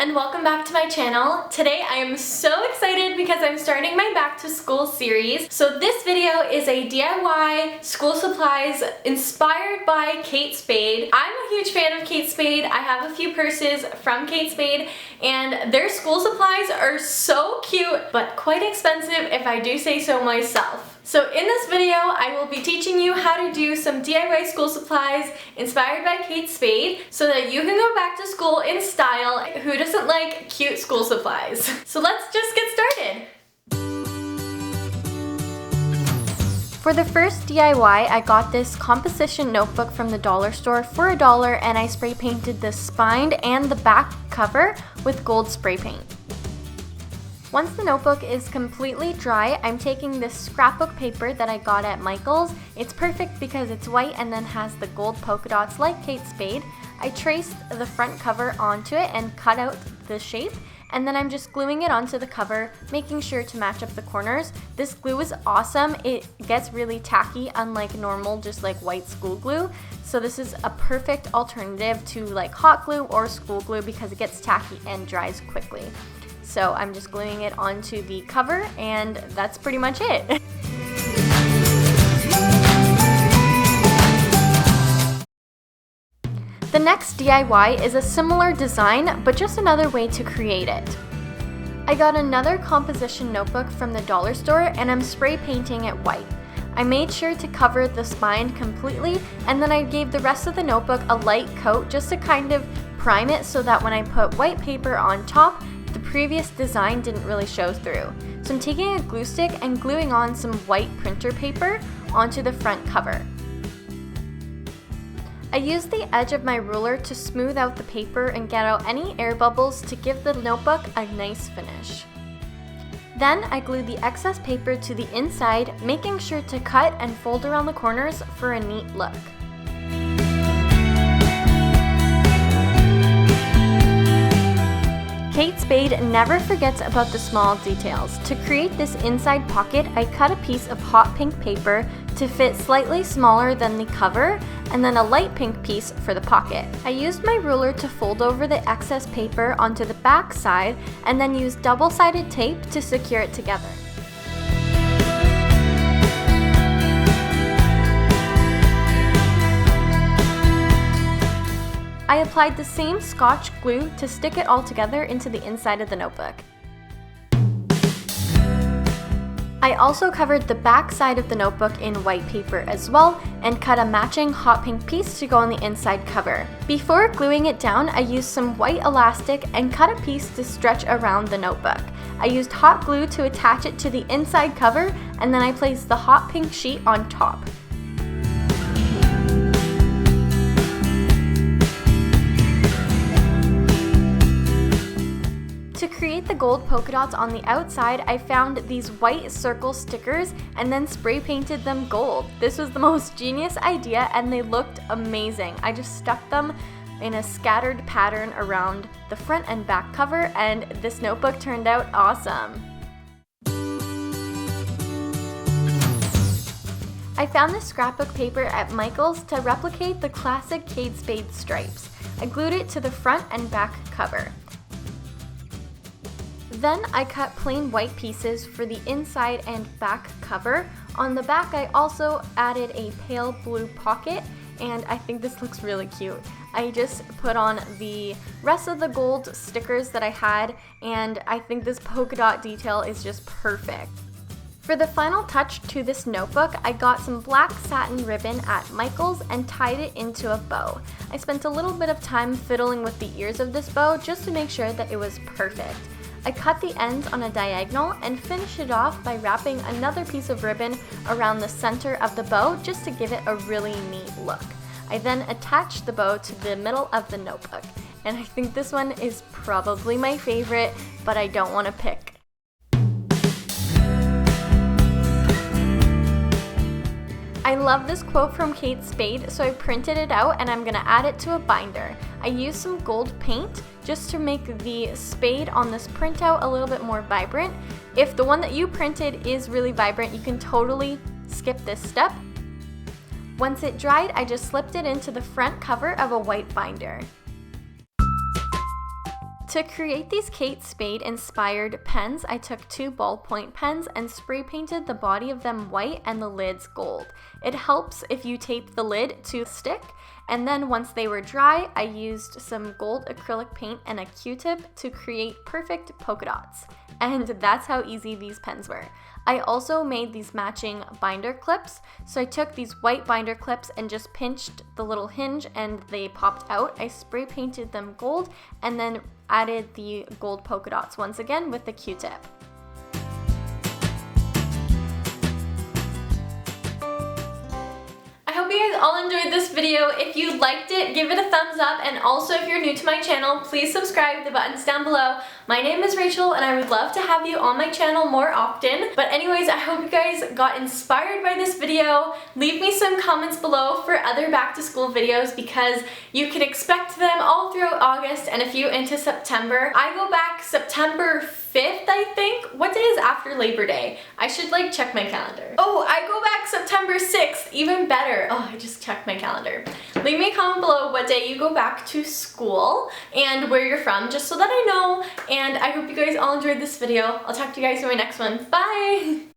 and welcome back to my channel. Today I am so excited because I'm starting my back to school series. So this video is a DIY school supplies inspired by Kate Spade. I'm a huge fan of Kate Spade. I have a few purses from Kate Spade and their school supplies are so cute but quite expensive if I do say so myself. So in this video, I will be teaching you how to do some DIY school supplies inspired by Kate Spade so that you can go back to school in style. Who doesn't like cute school supplies? So let's just get started. For the first DIY, I got this composition notebook from the dollar store for $1 and I spray painted the spine and the back cover with gold spray paint. Once the notebook is completely dry, I'm taking this scrapbook paper that I got at Michael's. It's perfect because it's white and then has the gold polka dots like Kate Spade. I traced the front cover onto it and cut out the shape, and then I'm just gluing it onto the cover, making sure to match up the corners. This glue is awesome. It gets really tacky, unlike normal just like white school glue. So this is a perfect alternative to like hot glue or school glue because it gets tacky and dries quickly. So I'm just gluing it onto the cover and that's pretty much it. The next DIY is a similar design, but just another way to create it. I got another composition notebook from the dollar store and I'm spray painting it white. I made sure to cover the spine completely and then I gave the rest of the notebook a light coat just to kind of prime it so that when I put white paper on top, the previous design didn't really show through. So I'm taking a glue stick and gluing on some white printer paper onto the front cover. I used the edge of my ruler to smooth out the paper and get out any air bubbles to give the notebook a nice finish. Then I glued the excess paper to the inside, making sure to cut and fold around the corners for a neat look. Kate Spade never forgets about the small details. To create this inside pocket, I cut a piece of hot pink paper to fit slightly smaller than the cover, and then a light pink piece for the pocket. I used my ruler to fold over the excess paper onto the back side, and then used double-sided tape to secure it together. I applied the same Scotch glue to stick it all together into the inside of the notebook. I also covered the back side of the notebook in white paper as well and cut a matching hot pink piece to go on the inside cover. Before gluing it down, I used some white elastic and cut a piece to stretch around the notebook. I used hot glue to attach it to the inside cover and then I placed the hot pink sheet on top. To create the gold polka dots on the outside, I found these white circle stickers and then spray painted them gold. This was the most genius idea and they looked amazing. I just stuck them in a scattered pattern around the front and back cover and this notebook turned out awesome. I found this scrapbook paper at Michael's to replicate the classic Kate Spade stripes. I glued it to the front and back cover. Then I cut plain white pieces for the inside and back cover. On the back I also added a pale blue pocket and I think this looks really cute. I just put on the rest of the gold stickers that I had and I think this polka dot detail is just perfect. For the final touch to this notebook, I got some black satin ribbon at Michael's and tied it into a bow. I spent a little bit of time fiddling with the ears of this bow just to make sure that it was perfect. I cut the ends on a diagonal and finished it off by wrapping another piece of ribbon around the center of the bow just to give it a really neat look. I then attached the bow to the middle of the notebook, and I think this one is probably my favorite, but I don't want to pick. I love this quote from Kate Spade, so I printed it out and I'm going to add it to a binder. I used some gold paint just to make the spade on this printout a little bit more vibrant. If the one that you printed is really vibrant, you can totally skip this step. Once it dried, I just slipped it into the front cover of a white binder. To create these Kate Spade inspired pens, I took 2 ballpoint pens and spray painted the body of them white and the lids gold. It helps if you tape the lid to stick, and then once they were dry, I used some gold acrylic paint and a Q-tip to create perfect polka dots. And that's how easy these pens were. I also made these matching binder clips. So I took these white binder clips and just pinched the little hinge and they popped out. I spray painted them gold and then added the gold polka dots once again with the Q-tip. I hope you guys all enjoyed this video. If you liked it, give it a thumbs up, and also if you're new to my channel, please subscribe. The button's down below. My name is Rachel and I would love to have you on my channel more often. But anyways, I hope you guys got inspired by this video. Leave me some comments below for other back to school videos because you can expect them all throughout August and a few into September. I go back September 5th, I think. What day is after Labor Day? I should like check my calendar. Oh, I go back September 6th, even better. Oh, I just checked my calendar. Leave me a comment below what day you go back to school and where you're from, just so that I know. And I hope you guys all enjoyed this video. I'll talk to you guys in my next one. Bye!